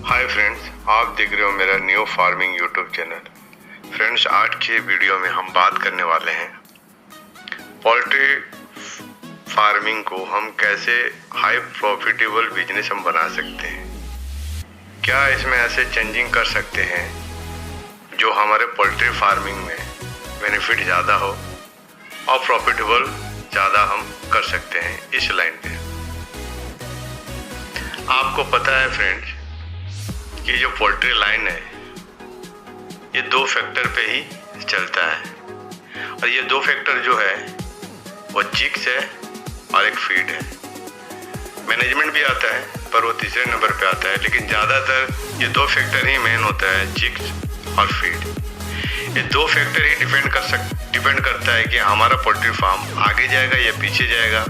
Hi friends, आप देख रहे हो मेरा new farming YouTube channel. Friends, आज के वीडियो में हम बात करने वाले हैं पोल्ट्री फार्मिंग को हम कैसे हाई प्रॉफिटेबल बिजनेस हम बना सकते हैं। क्या इसमें ऐसे चेंजिंग कर सकते हैं जो हमारे पोल्ट्री फार्मिंग में बेनिफिट ज़्यादा हो और प्रॉफिटेबल ज़्यादा हम कर सकते हैं इस लाइन पे। आपको पता है फ्रेंड्स कि जो पोल्ट्री लाइन है ये दो फैक्टर पे ही चलता है और ये दो फैक्टर जो है वो चिक्स है और एक फीड है। मैनेजमेंट भी आता है पर वो तीसरे नंबर पे आता है, लेकिन ज़्यादातर ये दो फैक्टर ही मेन होता है, चिक्स और फीड। ये दो फैक्टर ही डिपेंड करता है कि हमारा पोल्ट्री फार्म आगे जाएगा या पीछे जाएगा,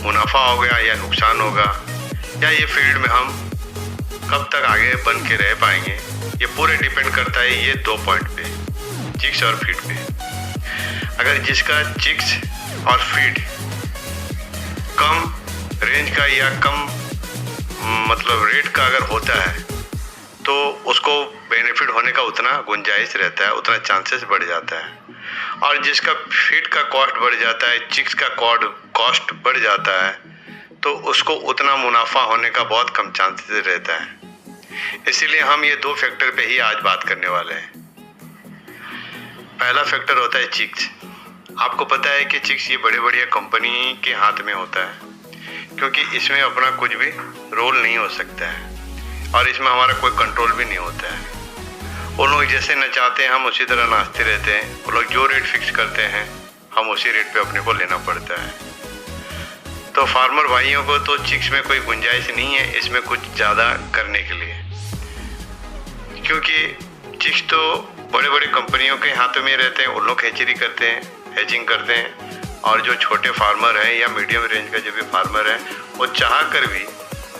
मुनाफा होगा या नुकसान होगा, या ये फील्ड में हम कब तक आगे बन के रह पाएंगे। ये पूरे डिपेंड करता है ये दो पॉइंट पे, चिक्स और फीड पे। अगर जिसका चिक्स और फीड कम रेंज का या कम मतलब रेट का अगर होता है तो उसको बेनिफिट होने का उतना गुंजाइश रहता है, उतना चांसेस बढ़ जाता है। और जिसका फीड का कॉस्ट बढ़ जाता है, चिक्स का कॉस्ट बढ़ जाता है, तो उसको उतना मुनाफा होने का बहुत कम चांसेस रहता है। इसीलिए हम ये दो फैक्टर पे ही आज बात करने वाले हैं। पहला फैक्टर होता है चिक्स। आपको पता है कि चिक्स ये बड़े बड़े कंपनी के हाथ में होता है, क्योंकि इसमें अपना कुछ भी रोल नहीं हो सकता है और इसमें हमारा कोई कंट्रोल भी नहीं होता है। वो लोग जैसे नचाते हैं हम उसी तरह नाचते रहते हैं। वो लोग जो रेट फिक्स करते हैं हम उसी रेट पे अपने को लेना पड़ता है। तो फार्मर भाइयों को तो चिक्स में कोई गुंजाइश नहीं है इसमें कुछ ज़्यादा करने के लिए, क्योंकि चिक्स तो बड़े बड़े कंपनियों के हाथों में रहते हैं। उन लोग हैचरी करते हैं, हैचिंग करते हैं, और जो छोटे फार्मर हैं या मीडियम रेंज का जो भी फार्मर है वो चाह कर भी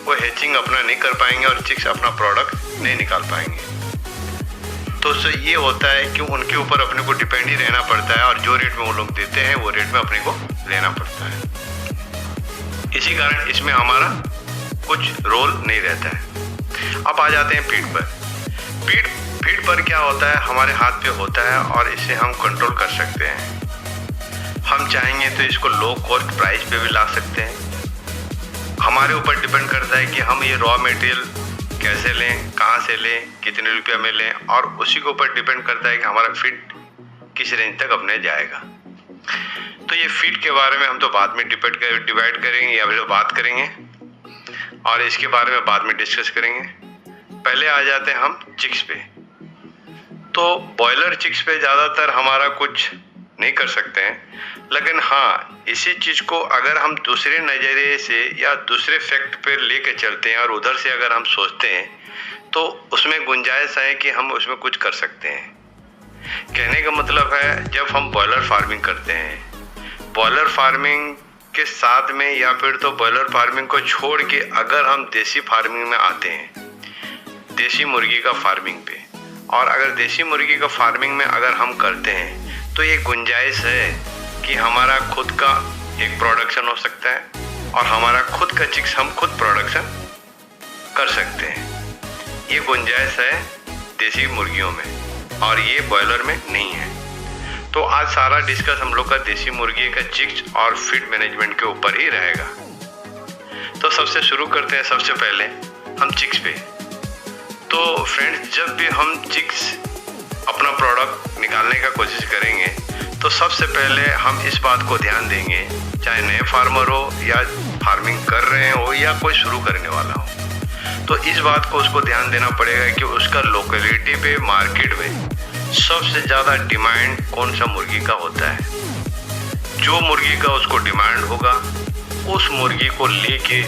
वो हैचिंग अपना नहीं कर पाएंगे और चिक्स अपना प्रोडक्ट नहीं निकाल पाएंगे। तो उससे ये होता है कि उनके ऊपर अपने को डिपेंड ही रहना पड़ता है और जो रेट में वो लोग देते हैं वो रेट में अपने को लेना पड़ता है। इसी कारण इसमें हमारा कुछ रोल नहीं रहता है। अब आ जाते हैं फीड पर। फीड पर क्या होता है, हमारे हाथ पे होता है और इसे हम कंट्रोल कर सकते हैं। हम चाहेंगे तो इसको लो कॉस्ट प्राइस पे भी ला सकते हैं। हमारे ऊपर डिपेंड करता है कि हम ये रॉ मटेरियल कैसे लें, कहाँ से लें, कितने रुपया में लें, और उसी के ऊपर डिपेंड करता है कि हमारा फीड किस रेंज तक अपने जाएगा। तो ये फीड के बारे में हम तो बाद में डिवाइड करेंगे या फिर बात करेंगे और इसके बारे में बाद में डिस्कस करेंगे। पहले आ जाते हैं हम चिक्स पे। तो बॉयलर चिक्स पे ज़्यादातर हमारा कुछ नहीं कर सकते हैं, लेकिन हाँ इसी चीज़ को अगर हम दूसरे नज़रिए से या दूसरे फैक्ट पे लेके चलते हैं और उधर से अगर हम सोचते हैं तो उसमें गुंजाइश है कि हम उसमें कुछ कर सकते हैं। कहने का मतलब है, जब हम बॉयलर फार्मिंग करते हैं, बॉयलर फार्मिंग के साथ में या फिर तो बॉयलर फार्मिंग को छोड़ के अगर हम देसी फार्मिंग में आते हैं, देसी मुर्गी का फार्मिंग पे, और अगर देसी मुर्गी का फार्मिंग में अगर हम करते हैं तो ये गुंजाइश है कि हमारा खुद का एक प्रोडक्शन हो सकता है और हमारा खुद का चिक्स हम खुद प्रोडक्शन कर सकते हैं। ये गुंजाइश है देसी मुर्गियों में और ये बॉयलर में नहीं है। तो आज सारा डिस्कस हम लोग का देसी मुर्गी का चिक्स और फीड मैनेजमेंट के ऊपर ही रहेगा। तो सबसे शुरू करते हैं, सबसे पहले हम चिक्स पे। तो फ्रेंड्स, जब भी हम चिक्स अपना प्रोडक्ट निकालने का कोशिश करेंगे तो सबसे पहले हम इस बात को ध्यान देंगे, चाहे नए फार्मर हो या फार्मिंग कर रहे हो या कोई शुरू करने वाला हो, तो इस बात को उसको ध्यान देना पड़ेगा कि उसका लोकेलिटी पे, मार्केट में सबसे ज़्यादा डिमांड कौन सा मुर्गी का होता है। जो मुर्गी का उसको डिमांड होगा उस मुर्गी को लेके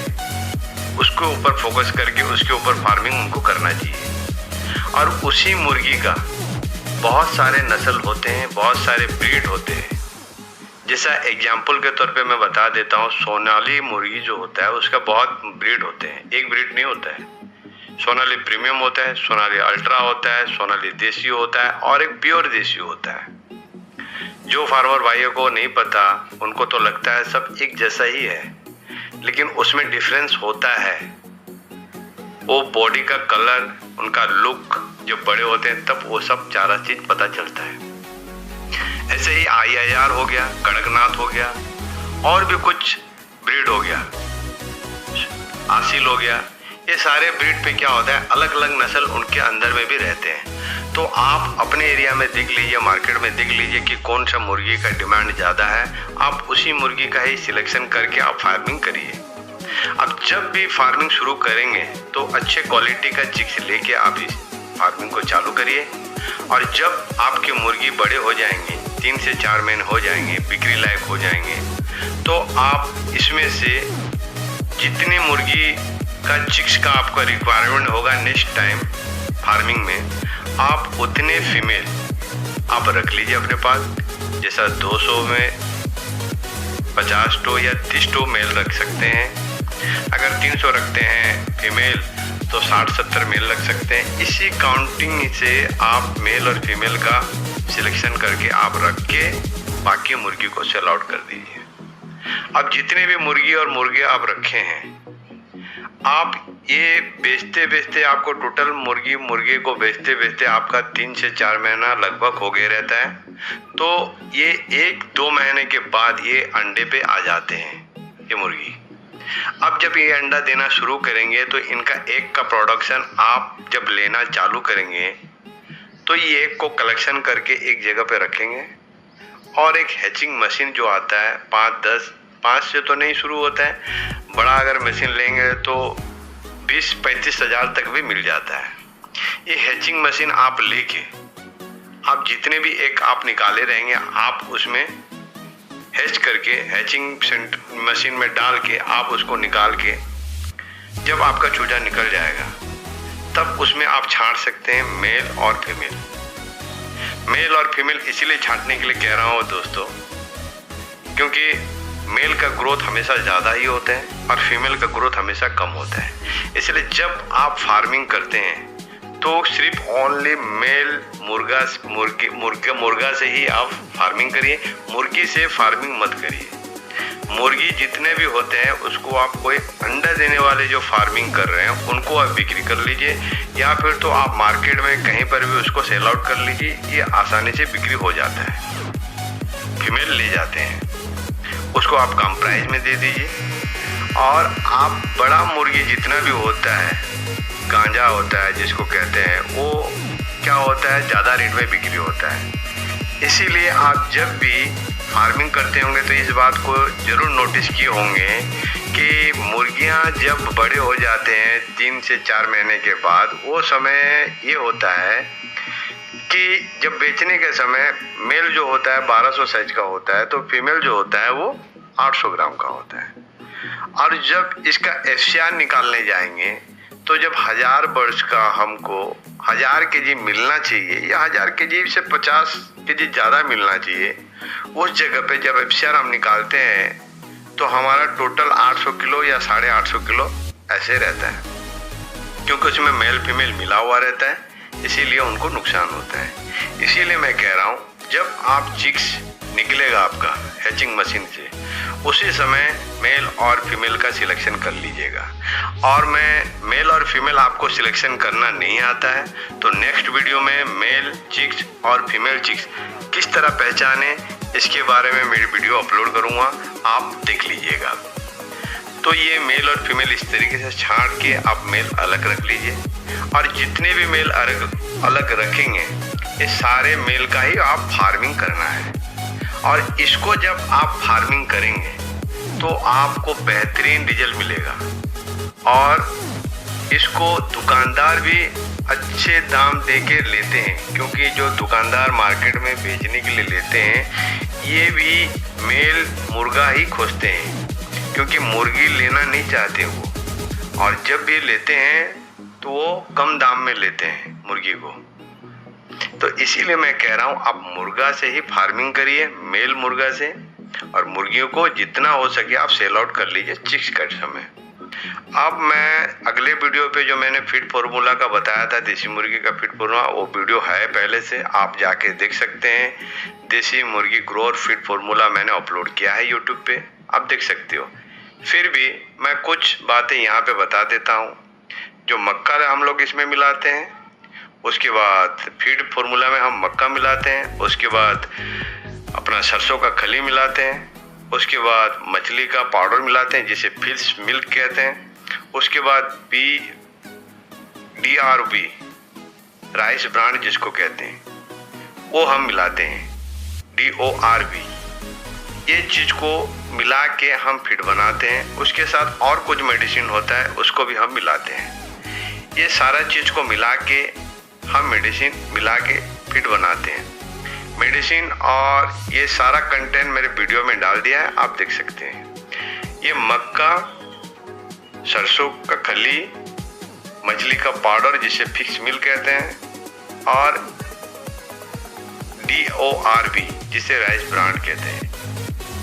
उसके ऊपर फोकस करके उसके ऊपर फार्मिंग उनको करना चाहिए। और उसी मुर्गी का बहुत सारे नस्ल होते हैं, बहुत सारे ब्रीड होते हैं। जैसा एग्जाम्पल के तौर पे मैं बता देता हूँ, सोनाली मुर्गी जो होता है उसका बहुत ब्रीड होते हैं, एक ब्रीड नहीं होता है। सोनाली प्रीमियम होता है, सोनाली अल्ट्रा होता है, सोनाली देसी होता है और एक प्योर देसी होता है। जो फार्मर भाइयों को नहीं पता उनको तो लगता है सब एक जैसा ही है, लेकिन उसमें डिफरेंस होता है। वो बॉडी का कलर, उनका लुक जब बड़े होते हैं तब वो सब सारा चीज पता चलता है। ऐसे ही IIR हो गया, कड़कनाथ हो गया, और भी कुछ ब्रीड हो गया, आसिल हो गया, ये सारे ब्रीड पे क्या होता है, अलग अलग नस्ल उनके अंदर में भी रहते हैं। तो आप अपने एरिया में देख लीजिए, मार्केट में देख लीजिए कि कौन सा मुर्गी का डिमांड ज़्यादा है, आप उसी मुर्गी का ही सिलेक्शन करके आप फार्मिंग करिए। अब जब भी फार्मिंग शुरू करेंगे तो अच्छे क्वालिटी का चिक्स लेके आप इस फार्मिंग को चालू करिए, और जब आपकी मुर्गी बड़े हो जाएंगे, 3 से 4 महीने हो जाएंगे, बिक्री लायक हो जाएंगे, तो आप इसमें से जितनी मुर्गी का चिक्स का आपका रिक्वायरमेंट होगा नेक्स्ट टाइम फार्मिंग में, आप उतने फीमेल आप रख लीजिए अपने पास। जैसा 200 में 50 टो या 30 टो मेल रख सकते हैं। अगर 300 रखते हैं फीमेल तो 60-70 मेल रख सकते हैं। इसी काउंटिंग से आप मेल और फीमेल का सिलेक्शन करके आप रख के बाकी मुर्गी को सेल आउट कर दीजिए। अब जितने भी मुर्गी और मुर्गे आप रखे हैं, आप ये बेचते बेचते आपको टोटल मुर्गे को बेचते बेचते आपका 3 से 4 महीना लगभग हो गया रहता है। तो ये 1-2 महीने के बाद ये अंडे पे आ जाते हैं ये मुर्गी। अब जब ये अंडा देना शुरू करेंगे तो इनका एग का प्रोडक्शन आप जब लेना चालू करेंगे तो ये एग को कलेक्शन करके एक जगह पे रखेंगे, और एक हैचिंग मशीन जो आता है 5 से तो नहीं शुरू होता है, बड़ा अगर मशीन लेंगे तो 20-35 हज़ार तक भी मिल जाता है। ये हैचिंग मशीन आप लेके आप जितने भी एग आप निकाले रहेंगे, आप उसमें हैच करके हैचिंग मशीन में डाल के आप उसको निकाल के जब आपका चूजा निकल जाएगा तब उसमें आप छांट सकते हैं मेल और फीमेल। मेल और फीमेल इसीलिए छांटने के लिए कह रहा हूँ दोस्तों, क्योंकि मेल का ग्रोथ हमेशा ज़्यादा ही होता है और फीमेल का ग्रोथ हमेशा कम होता है। इसलिए जब आप फार्मिंग करते हैं तो सिर्फ ओनली मेल मुर्गा से ही आप फार्मिंग करिए, मुर्गी से फार्मिंग मत करिए। मुर्गी जितने भी होते हैं उसको आप कोई अंडा देने वाले जो फार्मिंग कर रहे हैं उनको आप बिक्री कर लीजिए, या फिर तो आप मार्केट में कहीं पर भी उसको सेल आउट कर लीजिए, ये आसानी से बिक्री हो जाता है। फीमेल ले जाते हैं उसको आप कम प्राइस में दे दीजिए, और आप बड़ा मुर्गी जितना भी होता है, गांजा होता है जिसको कहते हैं, वो क्या होता है ज़्यादा रेट में बिक्री होता है। इसीलिए आप जब भी फार्मिंग करते होंगे तो इस बात को ज़रूर नोटिस किए होंगे कि मुर्गियां जब बड़े हो जाते हैं 3 से 4 महीने के बाद, वो समय ये होता है कि जब बेचने के समय मेल जो होता है 1200 साइज का होता है, तो फीमेल जो होता है वो 800 ग्राम का होता है। और जब इसका FCR निकालने जाएंगे तो जब 1000 बर्ड्स का हमको 1000 केजी मिलना चाहिए, या 1000 केजी से 50 केजी ज़्यादा मिलना चाहिए, उस जगह पे जब FCR हम निकालते हैं तो हमारा टोटल 800 किलो या 850 किलो ऐसे रहता है, क्योंकि उसमें मेल फीमेल मिला हुआ रहता है, इसीलिए उनको नुकसान होता है। इसीलिए मैं कह रहा हूँ जब आप चिक्स निकलेगा आपका हैचिंग मशीन से, उसी समय मेल और फीमेल का सिलेक्शन कर लीजिएगा। और मैं मेल और फीमेल आपको सिलेक्शन करना नहीं आता है तो नेक्स्ट वीडियो में मेल चिक्स और फीमेल चिक्स किस तरह पहचाने इसके बारे में मेरी वीडियो अपलोड करूँगा, आप देख लीजिएगा। तो ये मेल और फीमेल इस तरीके से छांट के आप मेल अलग रख लीजिए, और जितने भी मेल अलग रखेंगे ये सारे मेल का ही आप फार्मिंग करना है। और इसको जब आप फार्मिंग करेंगे तो आपको बेहतरीन रिजल्ट मिलेगा, और इसको दुकानदार भी अच्छे दाम दे के लेते हैं, क्योंकि जो दुकानदार मार्केट में बेचने के लिए लेते हैं ये भी मेल मुर्गा ही खोजते हैं, क्योंकि मुर्गी लेना नहीं चाहते वो, और जब भी लेते हैं तो वो कम दाम में लेते हैं मुर्गी को। तो इसीलिए मैं कह रहा हूँ आप मुर्गा से ही फार्मिंग करिए, मेल मुर्गा से, और मुर्गियों को जितना हो सके आप सेल आउट कर लीजिए चिक्स के समय। अब मैं अगले वीडियो पे जो मैंने फीड फार्मूला का बताया था, देसी मुर्गी का फीड फार्मूला, वो वीडियो है पहले से, आप जाके देख सकते हैं। देसी मुर्गी ग्रोथ फीड फार्मूला मैंने अपलोड किया है यूट्यूब पे, आप देख सकते हो। फिर भी मैं कुछ बातें यहाँ पे बता देता हूँ। जो मक्का हम लोग इसमें मिलाते हैं, उसके बाद फीड फार्मूला में हम मक्का मिलाते हैं, उसके बाद अपना सरसों का खली मिलाते हैं, उसके बाद मछली का पाउडर मिलाते हैं जिसे फिश मिल्क कहते हैं, उसके बाद DRB राइस ब्रांड जिसको कहते हैं वो हम मिलाते हैं, DORB। ये चीज़ को मिला के हम फीड बनाते हैं। उसके साथ और कुछ मेडिसिन होता है उसको भी हम मिलाते हैं। ये सारा चीज़ को मिला के हम मेडिसिन मिला के फीड बनाते हैं। मेडिसिन और ये सारा कंटेंट मेरे वीडियो में डाल दिया है, आप देख सकते हैं। ये मक्का, सरसों का खली, मछली का पाउडर जिसे फिश मिल कहते हैं, और DORB जिसे राइस ब्रांड कहते हैं।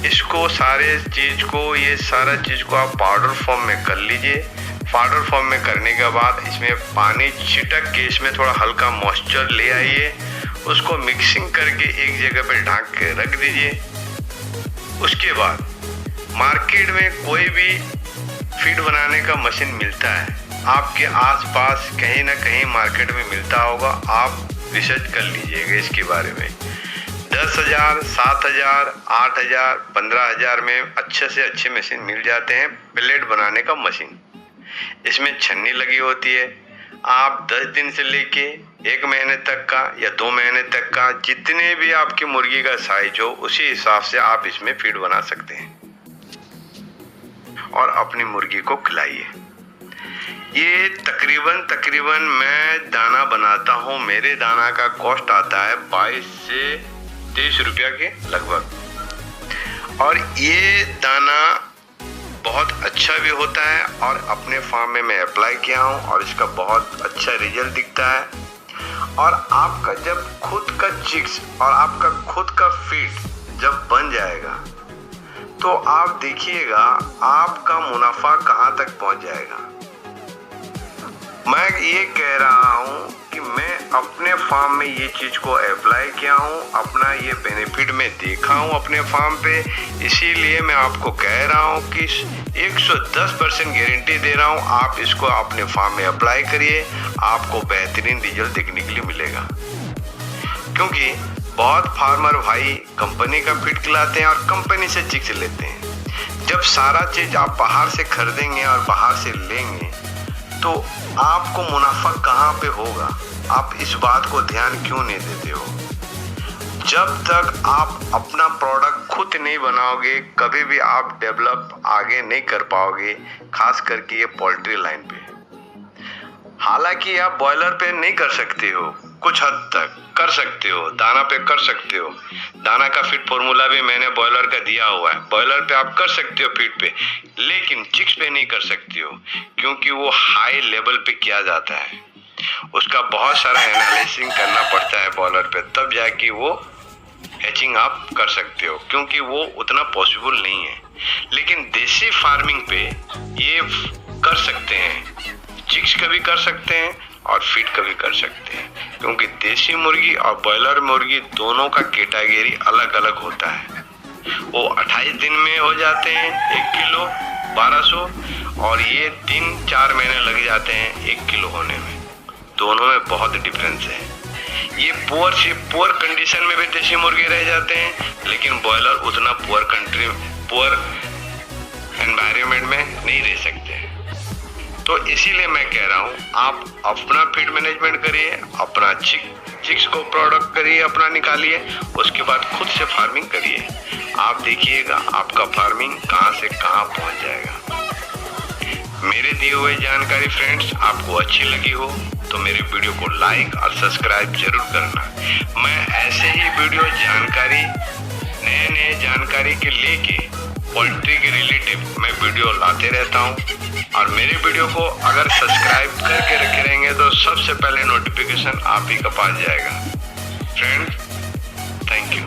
इसको सारे चीज़ को, ये सारा चीज़ को आप पाउडर फॉर्म में कर लीजिए। पाउडर फॉर्म में करने के बाद इसमें पानी छिटक के इसमें थोड़ा हल्का मॉइस्चर ले आइए, उसको मिक्सिंग करके एक जगह पे ढक के रख दीजिए। उसके बाद मार्केट में कोई भी फीड बनाने का मशीन मिलता है, आपके आसपास कहीं ना कहीं मार्केट में मिलता होगा, आप रिसर्च कर लीजिएगा इसके बारे में। 10,000, 7,000, 8,000, 15,000 में अच्छे से अच्छे मशीन मिल जाते हैं, प्लेट बनाने का मशीन। इसमें छन्नी लगी होती है। आप 10 दिन से लेके 1 महीने तक का या 2 महीने तक का जितने भी आपकी मुर्गी का साइज हो उसी हिसाब से आप इसमें फीड बना सकते हैं और अपनी मुर्गी को खिलाइए। ये तकरीबन मैं दाना बनाता हूँ, मेरे दाना का कॉस्ट आता है 22 से 23 रुपया के लगभग, और ये दाना बहुत अच्छा भी होता है और अपने फार्म में मैं अप्लाई किया हूँ और इसका बहुत अच्छा रिजल्ट दिखता है। और आपका जब खुद का चिक्स और आपका खुद का फीड जब बन जाएगा तो आप देखिएगा आपका मुनाफा कहाँ तक पहुँच जाएगा। मैं ये कह रहा हूँ कि मैं अपने फार्म में ये चीज़ को अप्लाई किया हूँ, अपना ये बेनिफिट मैं देखा हूँ अपने फार्म पे, इसीलिए मैं आपको कह रहा हूँ कि 110% गारंटी दे रहा हूँ, आप इसको अपने फार्म में अप्लाई करिए, आपको बेहतरीन रिजल्ट देखने के लिए मिलेगा। क्योंकि बहुत फार्मर भाई कंपनी का फीड खिलाते हैं और कंपनी से चिक्स लेते हैं। जब सारा चीज़ आप बाहर से खरीदेंगे और बाहर से लेंगे तो आपको मुनाफा कहाँ पे होगा? आप इस बात को ध्यान क्यों नहीं देते हो? जब तक आप अपना प्रोडक्ट खुद नहीं बनाओगे कभी भी आप डेवलप आगे नहीं कर पाओगे, खास करके ये पोल्ट्री लाइन पे। हालांकि आप बॉयलर पे नहीं कर सकते हो, कुछ हद तक कर सकते हो, दाना पे कर सकते हो। दाना का फीड फार्मूला भी मैंने बॉयलर का दिया हुआ है, बॉयलर पे आप कर सकते हो फीड पे, लेकिन चिक्स पे नहीं कर सकते हो क्योंकि वो हाई लेवल पे किया जाता है। उसका बहुत सारा एनालिसिस करना पड़ता है बॉयलर पे, तब जाके वो हैचिंग आप कर सकते हो, क्योंकि वो उतना पॉसिबल नहीं है। लेकिन देसी फार्मिंग पे ये कर सकते हैं, चिक्स का भी कर सकते हैं और फीड का भी कर सकते हैं, क्योंकि देसी मुर्गी और बॉयलर मुर्गी दोनों का कैटेगरी अलग अलग होता है। वो 28 दिन में हो जाते हैं 1 किलो 1200, और ये 3-4 महीने लग जाते हैं 1 किलो होने में। दोनों में बहुत डिफरेंस है। ये पुअर कंडीशन में भी देसी मुर्गे रह जाते हैं, लेकिन बॉयलर उतना पुअर एनवायरनमेंट में नहीं रह सकते। तो इसीलिए मैं कह रहा हूँ आप अपना फीड मैनेजमेंट करिए, अपना चिक्स को प्रोडक्ट करिए, अपना निकालिए, उसके बाद खुद से फार्मिंग करिए। आप देखिएगा आपका फार्मिंग कहाँ से कहाँ पहुँच जाएगा। मेरे दिए हुए जानकारी फ्रेंड्स आपको अच्छी लगी हो तो मेरे वीडियो को लाइक और सब्सक्राइब जरूर करना। मैं ऐसे ही वीडियो जानकारी नए जानकारी के लेके पोल्ट्री के रिलेटिव मैं वीडियो लाते रहता हूँ, और मेरे वीडियो को अगर सब्सक्राइब करके रखे रहेंगे तो सबसे पहले नोटिफिकेशन आप ही का पास जाएगा। Friends, thank you.